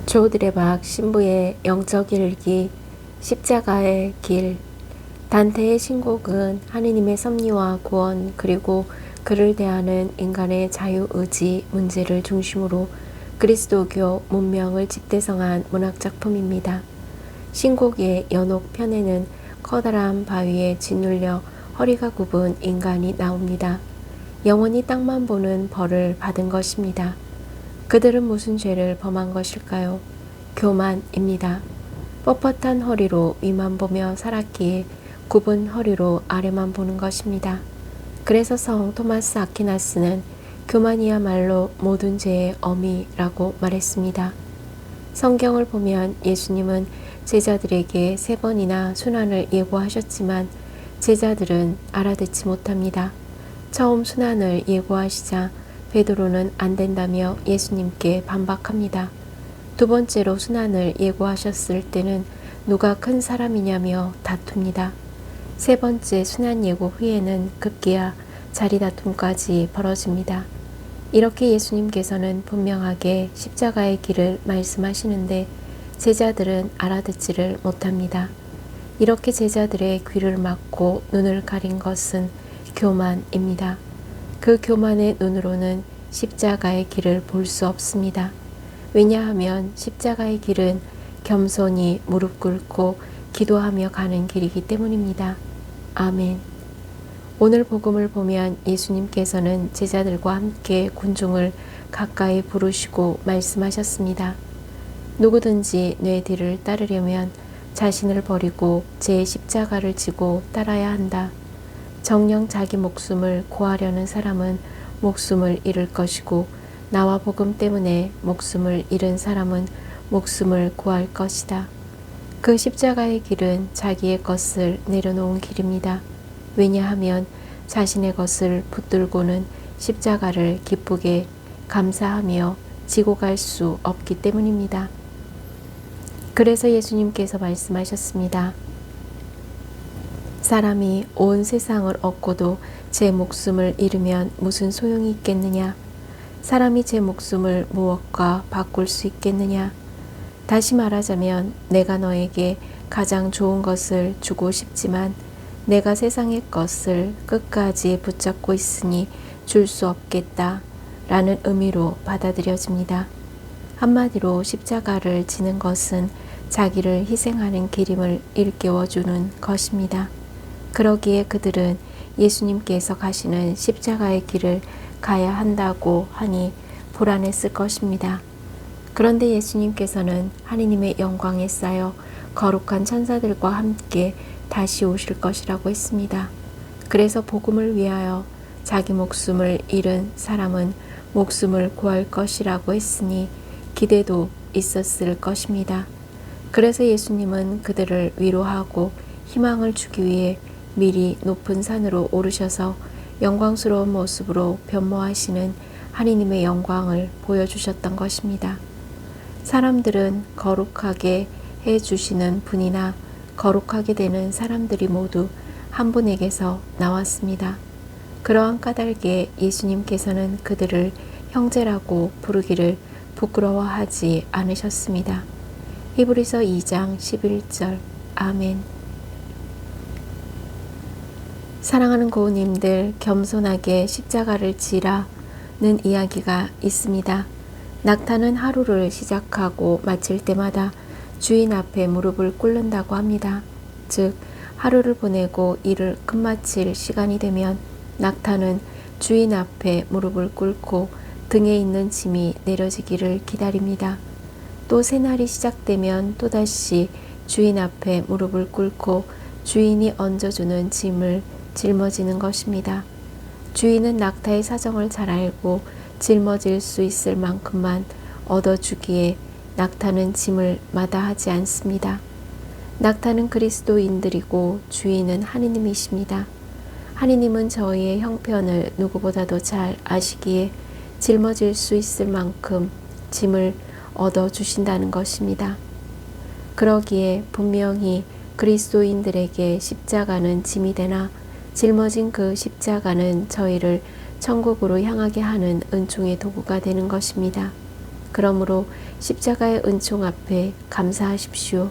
조드레박 신부의 영적 일기 십자가의 길. 단테의 신곡은 하느님의 섭리와 구원 그리고 그를 대하는 인간의 자유의지 문제를 중심으로 그리스도교 문명을 집대성한 문학작품입니다. 신곡의 연옥편에는 커다란 바위에 짓눌려 허리가 굽은 인간이 나옵니다. 영원히 땅만 보는 벌을 받은 것입니다. 그들은 무슨 죄를 범한 것일까요? 교만입니다. 뻣뻣한 허리로 위만 보며 살았기에 굽은 허리로 아래만 보는 것입니다. 그래서 성 토마스 아퀴나스는 교만이야말로 모든 죄의 어미라고 말했습니다. 성경을 보면 예수님은 제자들에게 3번이나 순환을 예고하셨지만 제자들은 알아듣지 못합니다. 처음 순환을 예고하시자 베드로는 안 된다며 예수님께 반박합니다. 2번째로 순환을 예고하셨을 때는 누가 큰 사람이냐며 다툽니다. 3번째 순환 예고 후에는 급기야 자리 다툼까지 벌어집니다. 이렇게 예수님께서는 분명하게 십자가의 길을 말씀하시는데 제자들은 알아듣지를 못합니다. 이렇게 제자들의 귀를 막고 눈을 가린 것은 교만입니다. 그 교만의 눈으로는 십자가의 길을 볼 수 없습니다. 왜냐하면 십자가의 길은 겸손히 무릎 꿇고 기도하며 가는 길이기 때문입니다. 아멘. 오늘 복음을 보면 예수님께서는 제자들과 함께 군중을 가까이 부르시고 말씀하셨습니다. 누구든지 내 뒤를 따르려면 자신을 버리고 제 십자가를 지고 따라야 한다. 정녕 자기 목숨을 구하려는 사람은 목숨을 잃을 것이고 나와 복음 때문에 목숨을 잃은 사람은 목숨을 구할 것이다. 그 십자가의 길은 자기의 것을 내려놓은 길입니다. 왜냐하면 자신의 것을 붙들고는 십자가를 기쁘게 감사하며 지고 갈 수 없기 때문입니다. 그래서 예수님께서 말씀하셨습니다. 사람이 온 세상을 얻고도 제 목숨을 잃으면 무슨 소용이 있겠느냐? 사람이 제 목숨을 무엇과 바꿀 수 있겠느냐? 다시 말하자면 내가 너에게 가장 좋은 것을 주고 싶지만 내가 세상의 것을 끝까지 붙잡고 있으니 줄 수 없겠다 라는 의미로 받아들여집니다. 한마디로 십자가를 지는 것은 자기를 희생하는 길임을 일깨워주는 것입니다. 그러기에 그들은 예수님께서 가시는 십자가의 길을 가야 한다고 하니 불안했을 것입니다. 그런데 예수님께서는 하느님의 영광에 쌓여 거룩한 천사들과 함께 다시 오실 것이라고 했습니다. 그래서 복음을 위하여 자기 목숨을 잃은 사람은 목숨을 구할 것이라고 했으니 기대도 있었을 것입니다. 그래서 예수님은 그들을 위로하고 희망을 주기 위해 미리 높은 산으로 오르셔서 영광스러운 모습으로 변모하시는 하느님의 영광을 보여주셨던 것입니다. 사람들은 거룩하게 해주시는 분이나 거룩하게 되는 사람들이 모두 한 분에게서 나왔습니다. 그러한 까닭에 예수님께서는 그들을 형제라고 부르기를 부끄러워하지 않으셨습니다. 히브리서 2장 11절. 아멘. 사랑하는 고우님들, 겸손하게 십자가를 지라는 이야기가 있습니다. 낙타는 하루를 시작하고 마칠 때마다 주인 앞에 무릎을 꿇는다고 합니다. 즉, 하루를 보내고 일을 끝마칠 시간이 되면 낙타는 주인 앞에 무릎을 꿇고 등에 있는 짐이 내려지기를 기다립니다. 또 새날이 시작되면 또다시 주인 앞에 무릎을 꿇고 주인이 얹어주는 짐을 짊어지는 것입니다. 주인은 낙타의 사정을 잘 알고 짊어질 수 있을 만큼만 얻어주기에 낙타는 짐을 마다하지 않습니다. 낙타는 그리스도인들이고 주인은 하느님이십니다. 하느님은 저희의 형편을 누구보다도 잘 아시기에 짊어질 수 있을 만큼 짐을 얻어주신다는 것입니다. 그러기에 분명히 그리스도인들에게 십자가는 짐이 되나 짊어진 그 십자가는 저희를 천국으로 향하게 하는 은총의 도구가 되는 것입니다. 그러므로 십자가의 은총 앞에 감사하십시오.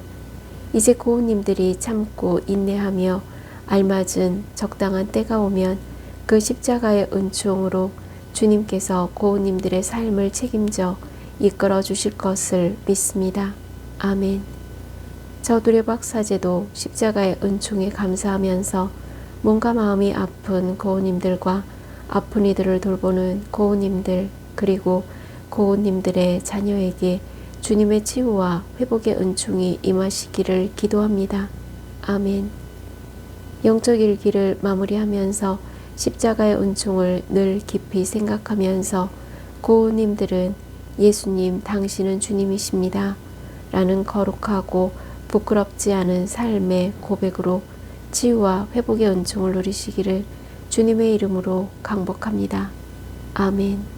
이제 고우님들이 참고 인내하며 알맞은 적당한 때가 오면 그 십자가의 은총으로 주님께서 고우님들의 삶을 책임져 이끌어 주실 것을 믿습니다. 아멘. 저두레박 사제도 십자가의 은총에 감사하면서 몸과 마음이 아픈 고우님들과 아픈 이들을 돌보는 고우님들 그리고 고우님들의 자녀에게 주님의 치유와 회복의 은총이 임하시기를 기도합니다. 아멘. 영적 일기를 마무리하면서 십자가의 은총을 늘 깊이 생각하면서 고우님들은 예수님 당신은 주님이십니다 라는 거룩하고 부끄럽지 않은 삶의 고백으로 치유와 회복의 은총을 누리시기를 주님의 이름으로 강복합니다. 아멘.